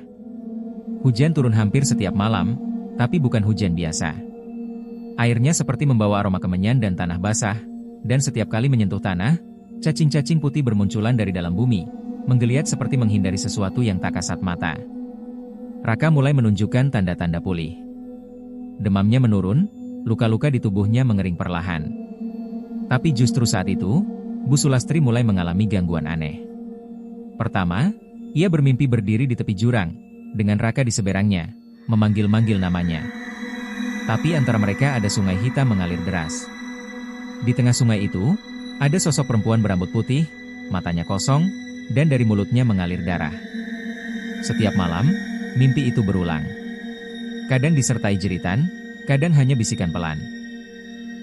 Hujan turun hampir setiap malam, tapi bukan hujan biasa. Airnya seperti membawa aroma kemenyan dan tanah basah, dan setiap kali menyentuh tanah, cacing-cacing putih bermunculan dari dalam bumi, menggeliat seperti menghindari sesuatu yang tak kasat mata. Raka mulai menunjukkan tanda-tanda pulih. Demamnya menurun, luka-luka di tubuhnya mengering perlahan. Tapi justru saat itu, Bu Sulastri mulai mengalami gangguan aneh. Pertama, ia bermimpi berdiri di tepi jurang, dengan Raka di seberangnya, memanggil-manggil namanya. Tapi antara mereka ada sungai hitam mengalir deras. Di tengah sungai itu, ada sosok perempuan berambut putih, matanya kosong, dan dari mulutnya mengalir darah. Setiap malam, mimpi itu berulang. Kadang disertai jeritan, kadang hanya bisikan pelan.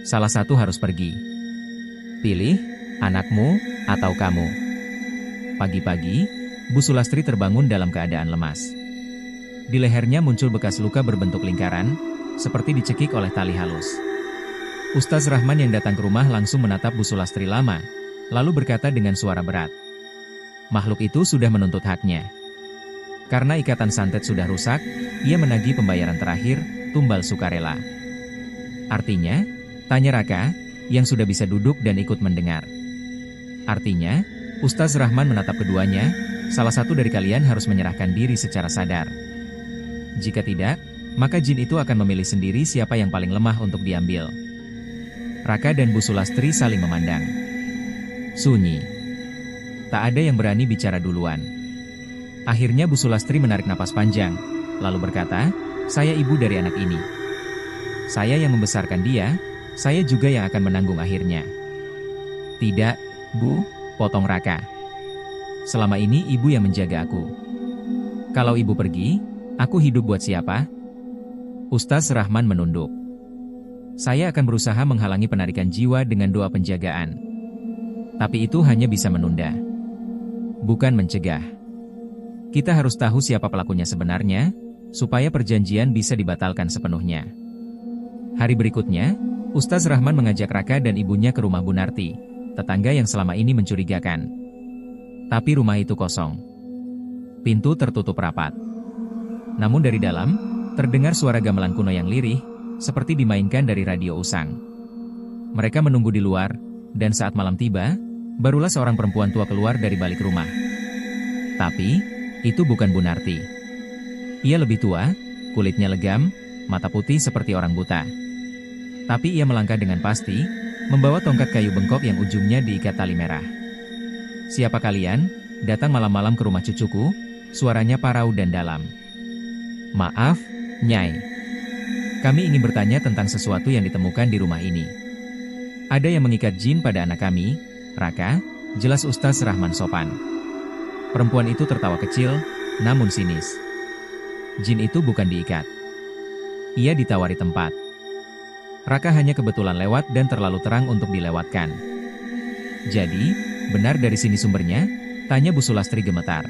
Salah satu harus pergi. Pilih, anakmu, atau kamu. Pagi-pagi, Bu Sulastri terbangun dalam keadaan lemas. Di lehernya muncul bekas luka berbentuk lingkaran, seperti dicekik oleh tali halus. Ustaz Rahman yang datang ke rumah langsung menatap Bu Sulastri lama, lalu berkata dengan suara berat. Makhluk itu sudah menuntut haknya. Karena ikatan santet sudah rusak, ia menagih pembayaran terakhir, tumbal sukarela. Artinya, tanya Raka, yang sudah bisa duduk dan ikut mendengar. Artinya, Ustaz Rahman menatap keduanya, salah satu dari kalian harus menyerahkan diri secara sadar. Jika tidak, maka jin itu akan memilih sendiri siapa yang paling lemah untuk diambil. Raka dan Bu Sulastri saling memandang. Sunyi. Tak ada yang berani bicara duluan. Akhirnya Bu Sulastri menarik napas panjang, lalu berkata, saya ibu dari anak ini. Saya yang membesarkan dia, saya juga yang akan menanggung akhirnya. Tidak, Bu, potong Raka. Selama ini ibu yang menjaga aku. Kalau ibu pergi, aku hidup buat siapa? Ustaz Rahman menunduk. Saya akan berusaha menghalangi penarikan jiwa dengan doa penjagaan. Tapi itu hanya bisa menunda. Bukan mencegah. Kita harus tahu siapa pelakunya sebenarnya, supaya perjanjian bisa dibatalkan sepenuhnya. Hari berikutnya, Ustaz Rahman mengajak Raka dan ibunya ke rumah Bu Narti, tetangga yang selama ini mencurigakan. Tapi rumah itu kosong. Pintu tertutup rapat. Namun dari dalam, terdengar suara gamelan kuno yang lirih, seperti dimainkan dari radio usang. Mereka menunggu di luar, dan saat malam tiba, barulah seorang perempuan tua keluar dari balik rumah. Tapi, itu bukan Bu Narti. Ia lebih tua, kulitnya legam, mata putih seperti orang buta. Tapi ia melangkah dengan pasti, membawa tongkat kayu bengkok yang ujungnya diikat tali merah. "Siapa kalian? Datang malam-malam ke rumah cucuku?" Suaranya parau dan dalam. "Maaf, Nyai. Kami ingin bertanya tentang sesuatu yang ditemukan di rumah ini. Ada yang mengikat jin pada anak kami, Raka," jelas Ustaz Rahman sopan. Perempuan itu tertawa kecil, namun sinis. "Jin itu bukan diikat. Ia ditawari tempat. Raka hanya kebetulan lewat dan terlalu terang untuk dilewatkan." "Jadi, benar dari sini sumbernya?" tanya Bu Sulastri gemetar.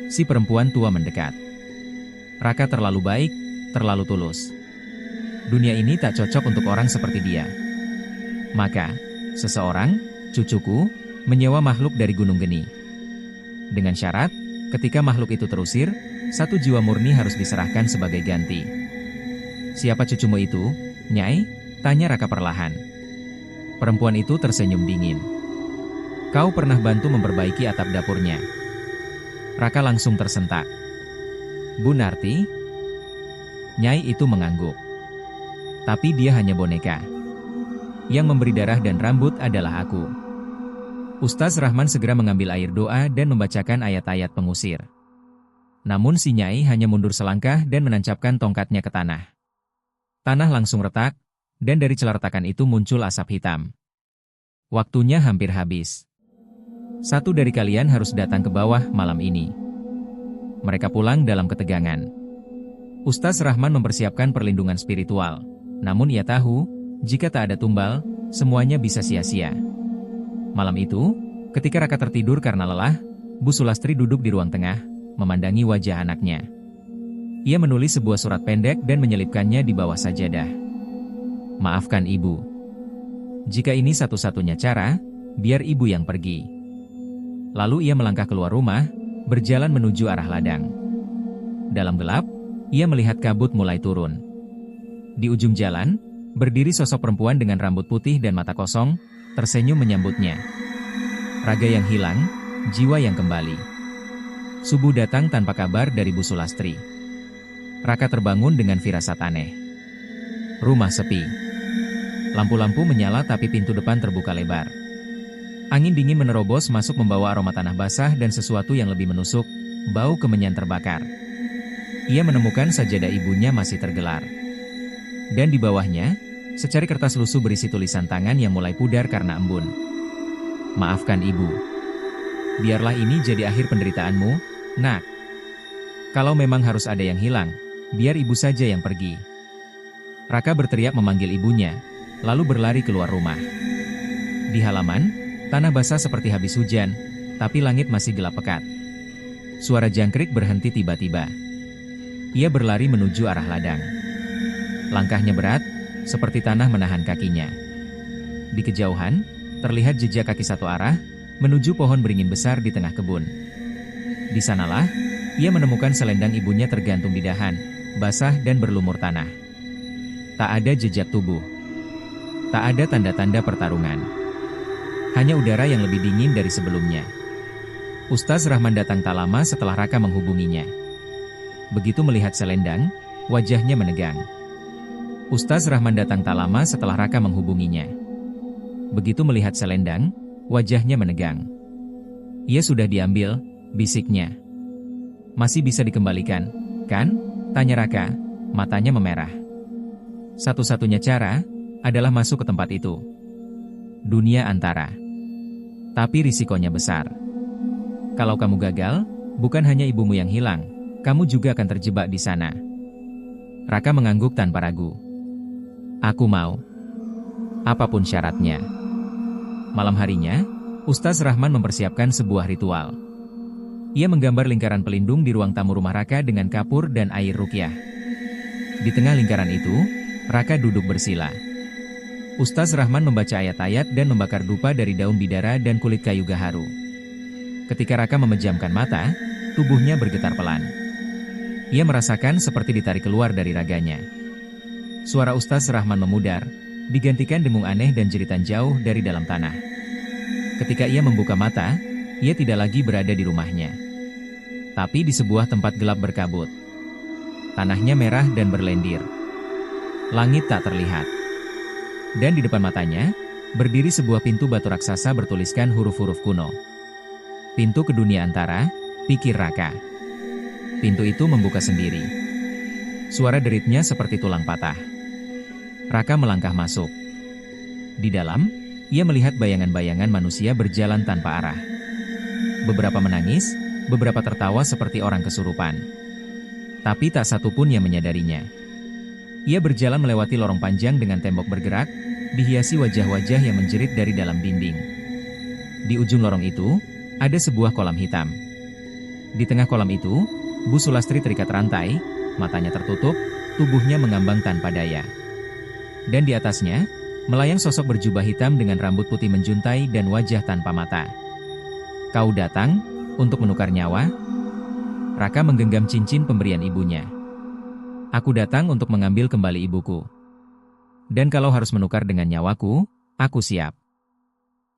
Si perempuan tua mendekat. "Raka terlalu baik, terlalu tulus. Dunia ini tak cocok untuk orang seperti dia. Maka, seseorang, cucuku, menyewa makhluk dari Gunung Geni. Dengan syarat, ketika makhluk itu terusir, 1 jiwa murni harus diserahkan sebagai ganti." "Siapa cucumu itu, Nyai?" tanya Raka perlahan. Perempuan itu tersenyum dingin. "Kau pernah bantu memperbaiki atap dapurnya." Raka langsung tersentak. "Bu Narti?" Nyai itu mengangguk. "Tapi dia hanya boneka. Yang memberi darah dan rambut adalah aku." Ustaz Rahman segera mengambil air doa dan membacakan ayat-ayat pengusir. Namun si Nyai hanya mundur selangkah dan menancapkan tongkatnya ke tanah. Tanah langsung retak, dan dari celah retakan itu muncul asap hitam. "Waktunya hampir habis. 1 dari kalian harus datang ke bawah malam ini." Mereka pulang dalam ketegangan. Ustaz Rahman mempersiapkan perlindungan spiritual. Namun ia tahu, jika tak ada tumbal, semuanya bisa sia-sia. Malam itu, ketika Raka tertidur karena lelah, Bu Sulastri duduk di ruang tengah, memandangi wajah anaknya. Ia menulis sebuah surat pendek dan menyelipkannya di bawah sajadah. "Maafkan Ibu. Jika ini satu-satunya cara, biar Ibu yang pergi." Lalu ia melangkah keluar rumah, berjalan menuju arah ladang. Dalam gelap, ia melihat kabut mulai turun. Di ujung jalan, berdiri sosok perempuan dengan rambut putih dan mata kosong, tersenyum menyambutnya. Raga yang hilang, jiwa yang kembali. Subuh datang tanpa kabar dari Bu Sulastri. Raka terbangun dengan firasat aneh. Rumah sepi. Lampu-lampu menyala tapi pintu depan terbuka lebar. Angin dingin menerobos masuk membawa aroma tanah basah dan sesuatu yang lebih menusuk, bau kemenyan terbakar. Ia menemukan sajadah ibunya masih tergelar. Dan di bawahnya, secari kertas lusuh berisi tulisan tangan yang mulai pudar karena embun. "Maafkan Ibu. Biarlah ini jadi akhir penderitaanmu, Nak. Kalau memang harus ada yang hilang, biar Ibu saja yang pergi." Raka berteriak memanggil ibunya, lalu berlari keluar rumah. Di halaman, tanah basah seperti habis hujan, tapi langit masih gelap pekat. Suara jangkrik berhenti tiba-tiba. Ia berlari menuju arah ladang. Langkahnya berat, seperti tanah menahan kakinya. Di kejauhan, terlihat jejak kaki satu arah, menuju pohon beringin besar di tengah kebun. Di sanalah, ia menemukan selendang ibunya tergantung di dahan, basah dan berlumur tanah. Tak ada jejak tubuh. Tak ada tanda-tanda pertarungan. Hanya udara yang lebih dingin dari sebelumnya. Ustaz Rahman datang tak lama setelah Raka menghubunginya. Begitu melihat selendang, wajahnya menegang. Ustaz Rahman datang tak lama setelah Raka menghubunginya. Begitu melihat selendang, wajahnya menegang. "Ia sudah diambil," bisiknya. "Masih bisa dikembalikan, kan?" tanya Raka, matanya memerah. Satu-satunya cara adalah masuk ke tempat itu. Dunia antara. Tapi risikonya besar. Kalau kamu gagal, bukan hanya ibumu yang hilang, kamu juga akan terjebak di sana. Raka mengangguk tanpa ragu. "Aku mau. Apapun syaratnya." Malam harinya, Ustaz Rahman mempersiapkan sebuah ritual. Ia menggambar lingkaran pelindung di ruang tamu rumah Raka dengan kapur dan air ruqyah. Di tengah lingkaran itu, Raka duduk bersila. Ustaz Rahman membaca ayat-ayat dan membakar dupa dari daun bidara dan kulit kayu gaharu. Ketika Raka memejamkan mata, tubuhnya bergetar pelan. Ia merasakan seperti ditarik keluar dari raganya. Suara Ustaz Rahman memudar, digantikan dengung aneh dan jeritan jauh dari dalam tanah. Ketika ia membuka mata, ia tidak lagi berada di rumahnya, tapi di sebuah tempat gelap berkabut. Tanahnya merah dan berlendir. Langit tak terlihat. Dan di depan matanya, berdiri sebuah pintu batu raksasa bertuliskan huruf-huruf kuno. Pintu ke dunia antara, pikir Raka. Pintu itu membuka sendiri. Suara deritnya seperti tulang patah. Raka melangkah masuk. Di dalam, ia melihat bayangan-bayangan manusia berjalan tanpa arah. Beberapa menangis, beberapa tertawa seperti orang kesurupan. Tapi tak satu pun yang menyadarinya. Ia berjalan melewati lorong panjang dengan tembok bergerak, dihiasi wajah-wajah yang menjerit dari dalam dinding. Di ujung lorong itu, ada sebuah kolam hitam. Di tengah kolam itu, Bu Sulastri terikat rantai, matanya tertutup, tubuhnya mengambang tanpa daya. Dan di atasnya, melayang sosok berjubah hitam dengan rambut putih menjuntai dan wajah tanpa mata. Kau datang, untuk menukar nyawa? Raka menggenggam cincin pemberian ibunya. Aku datang untuk mengambil kembali ibuku. Dan kalau harus menukar dengan nyawaku, aku siap.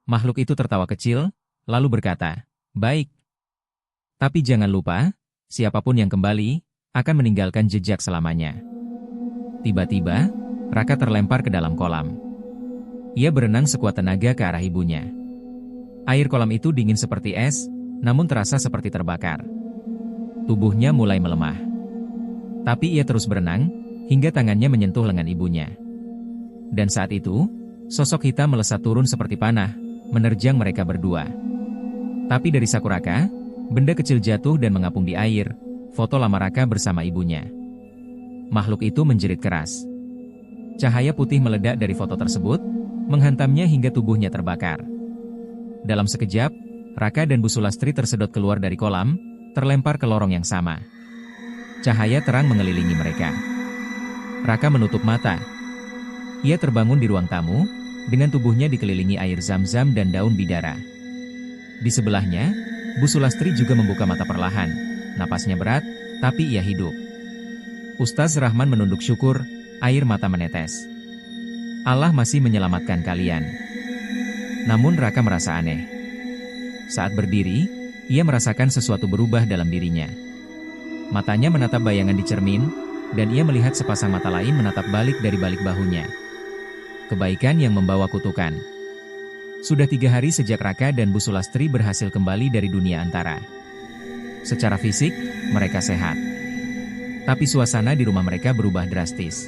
Makhluk itu tertawa kecil, lalu berkata, baik. Tapi jangan lupa, siapapun yang kembali, akan meninggalkan jejak selamanya. Tiba-tiba, Raka terlempar ke dalam kolam. Ia berenang sekuat tenaga ke arah ibunya. Air kolam itu dingin seperti es, namun terasa seperti terbakar. Tubuhnya mulai melemah. Tapi ia terus berenang, hingga tangannya menyentuh lengan ibunya. Dan saat itu, sosok hitam melesat turun seperti panah, menerjang mereka berdua. Tapi dari saku Raka, benda kecil jatuh dan mengapung di air, foto lama Raka bersama ibunya. Makhluk itu menjerit keras. Cahaya putih meledak dari foto tersebut, menghantamnya hingga tubuhnya terbakar. Dalam sekejap, Raka dan Bu Sulastri tersedot keluar dari kolam, terlempar ke lorong yang sama. Cahaya terang mengelilingi mereka. Raka menutup mata. Ia terbangun di ruang tamu, dengan tubuhnya dikelilingi air zam-zam dan daun bidara. Di sebelahnya, Bu Sulastri juga membuka mata perlahan. Napasnya berat, tapi ia hidup. Ustaz Rahman menunduk syukur, air mata menetes. Allah masih menyelamatkan kalian. Namun Raka merasa aneh. Saat berdiri, ia merasakan sesuatu berubah dalam dirinya. Matanya menatap bayangan di cermin, dan ia melihat sepasang mata lain menatap balik dari balik bahunya. Kebaikan yang membawa kutukan. Sudah 3 hari sejak Raka dan Bu Sulastri berhasil kembali dari dunia antara. Secara fisik, mereka sehat. Tapi suasana di rumah mereka berubah drastis.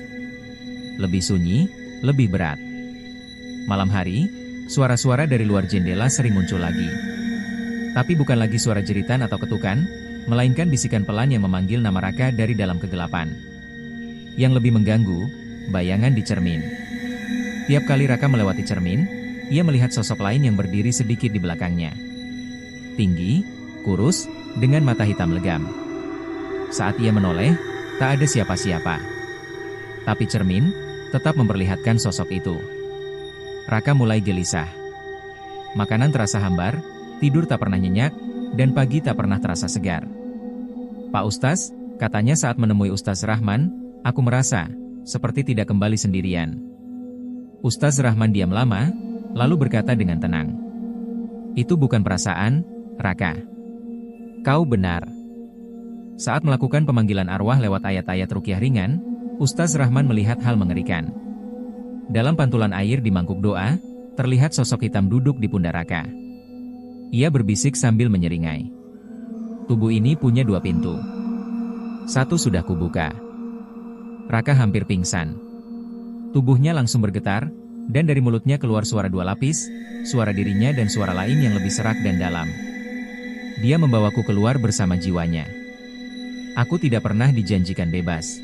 Lebih sunyi, lebih berat. Malam hari, suara-suara dari luar jendela sering muncul lagi. Tapi bukan lagi suara jeritan atau ketukan, melainkan bisikan pelan yang memanggil nama Raka dari dalam kegelapan. Yang lebih mengganggu, bayangan di cermin. Tiap kali Raka melewati cermin, ia melihat sosok lain yang berdiri sedikit di belakangnya. Tinggi, kurus, dengan mata hitam legam. Saat ia menoleh, tak ada siapa-siapa. Tapi cermin tetap memperlihatkan sosok itu. Raka mulai gelisah. Makanan terasa hambar, tidur tak pernah nyenyak, dan pagi tak pernah terasa segar. Pak Ustaz, katanya saat menemui Ustaz Rahman, aku merasa seperti tidak kembali sendirian. Ustaz Rahman diam lama, lalu berkata dengan tenang. Itu bukan perasaan, Raka. Kau benar. Saat melakukan pemanggilan arwah lewat ayat-ayat ruqyah ringan, Ustaz Rahman melihat hal mengerikan. Dalam pantulan air di mangkuk doa, terlihat sosok hitam duduk di pundak Raka. Ia berbisik sambil menyeringai. Tubuh ini punya 2 pintu. Satu sudah kubuka. Raka hampir pingsan. Tubuhnya langsung bergetar, dan dari mulutnya keluar suara 2 lapis, suara dirinya dan suara lain yang lebih serak dan dalam. Dia membawaku keluar bersama jiwanya. Aku tidak pernah dijanjikan bebas.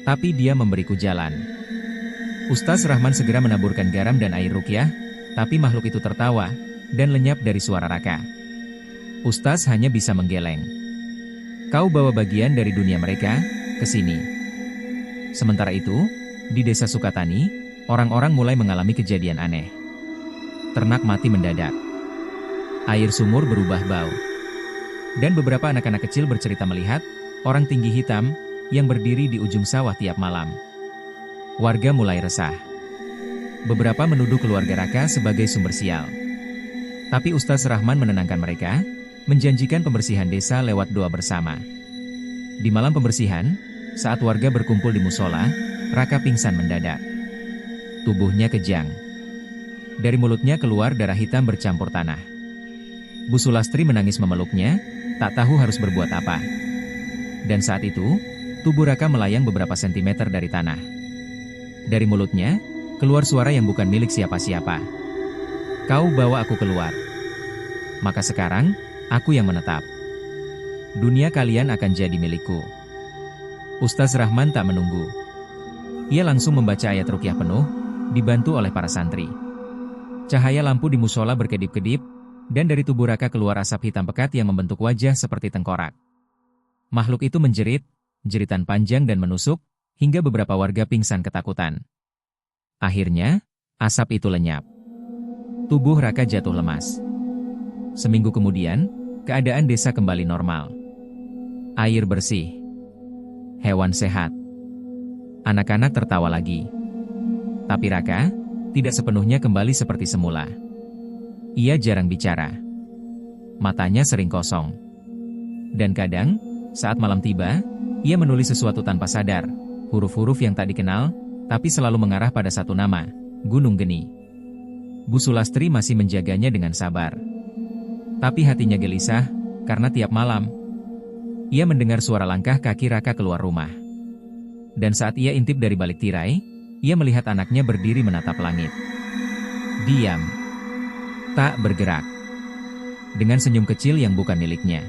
Tapi dia memberiku jalan. Ustaz Rahman segera menaburkan garam dan air ruqyah, tapi makhluk itu tertawa, dan lenyap dari suara Raka. Ustaz hanya bisa menggeleng. Kau bawa bagian dari dunia mereka, ke sini. Sementara itu, di desa Sukatani, orang-orang mulai mengalami kejadian aneh. Ternak mati mendadak. Air sumur berubah bau. Dan beberapa anak-anak kecil bercerita melihat orang tinggi hitam yang berdiri di ujung sawah tiap malam. Warga mulai resah. Beberapa menuduh keluarga Raka sebagai sumber sial. Tapi Ustaz Rahman menenangkan mereka, menjanjikan pembersihan desa lewat doa bersama. Di malam pembersihan, saat warga berkumpul di musola, Raka pingsan mendadak. Tubuhnya kejang. Dari mulutnya keluar darah hitam bercampur tanah. Bu Sulastri menangis memeluknya, tak tahu harus berbuat apa. Dan saat itu, tubuh Raka melayang beberapa sentimeter dari tanah. Dari mulutnya, keluar suara yang bukan milik siapa-siapa. Kau bawa aku keluar. Maka sekarang, aku yang menetap. Dunia kalian akan jadi milikku. Ustaz Rahman tak menunggu. Ia langsung membaca ayat ruqyah penuh, dibantu oleh para santri. Cahaya lampu di musola berkedip-kedip, dan dari tubuh Raka keluar asap hitam pekat yang membentuk wajah seperti tengkorak. Makhluk itu menjerit, jeritan panjang dan menusuk, hingga beberapa warga pingsan ketakutan. Akhirnya, asap itu lenyap. Tubuh Raka jatuh lemas. Seminggu kemudian, keadaan desa kembali normal. Air bersih. Hewan sehat. Anak-anak tertawa lagi. Tapi Raka, tidak sepenuhnya kembali seperti semula. Ia jarang bicara. Matanya sering kosong. Dan kadang, saat malam tiba, ia menulis sesuatu tanpa sadar, huruf-huruf yang tak dikenal, tapi selalu mengarah pada satu nama, Gunung Geni. Bu Sulastri masih menjaganya dengan sabar. Tapi hatinya gelisah, karena tiap malam, ia mendengar suara langkah kaki Raka keluar rumah. Dan saat ia intip dari balik tirai, ia melihat anaknya berdiri menatap langit. Diam. Tak bergerak. Dengan senyum kecil yang bukan miliknya.